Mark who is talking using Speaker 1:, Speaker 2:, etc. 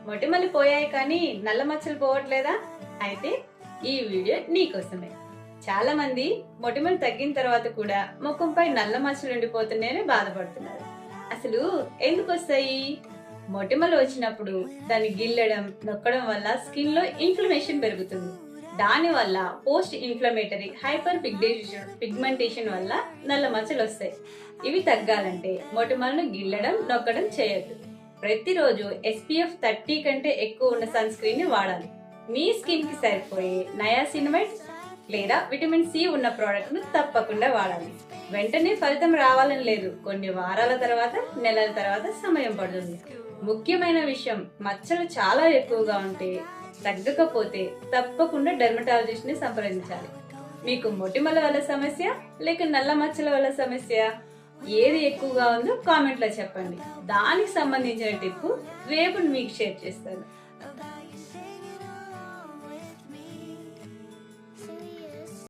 Speaker 1: మొటిమలు పోయాయి కానీ నల్ల మచ్చలు పోవట్లేదా? అయితే ఈ వీడియో నీకోసమే. చాలా మంది మొటిమలు తగ్గిన తర్వాత కూడా ముఖంపై నల్ల మచ్చలు ఉండిపోతున్నాయని బాధపడుతున్నారు. అసలు ఎందుకు వస్తాయి? మొటిమలు వచ్చినప్పుడు దాన్ని గిల్లడం, నొక్కడం వల్ల స్కిన్ లో ఇన్ఫ్లమేషన్ పెరుగుతుంది. దాని వల్ల పోస్ట్ ఇన్ఫ్లమేటరీ హైపర్ పిగ్మెంటేషన్ వల్ల నల్ల మచ్చలు వస్తాయి. ఇవి తగ్గాలంటే మొటిమలను గిల్లడం, నొక్కడం చేయొద్దు. ప్రతిరోజు SPF 30 కంటే ఎక్కువ ఉన్న సన్ స్క్రీన్ ని వాడాలి. మీ స్కిన్ కి సరిపోయే నయాసినమైడ్ లేదా విటమిన్ C ఉన్న ప్రోడక్ట్ ను తప్పకుండా వాడాలి. వెంటనే ఫలితం రావాలని లేదు, కొన్ని వారాల తర్వాత, నెలల తర్వాత సమయం పడుతుంది. ముఖ్యమైన విషయం, మచ్చలు చాలా ఎక్కువగా ఉంటే, తగ్గకపోతే తప్పకుండా డెర్మటాలజిస్ట్ ని సంప్రదించాలి. మీకు మొటిమల వల్ల సమస్య లేక నల్ల మచ్చల వల్ల సమస్య, ఏది ఎక్కువగా ఉందో కామెంట్ లో చెప్పండి. దానికి సంబంధించిన టిప్ రేపు మీకు షేర్ చేస్తాను.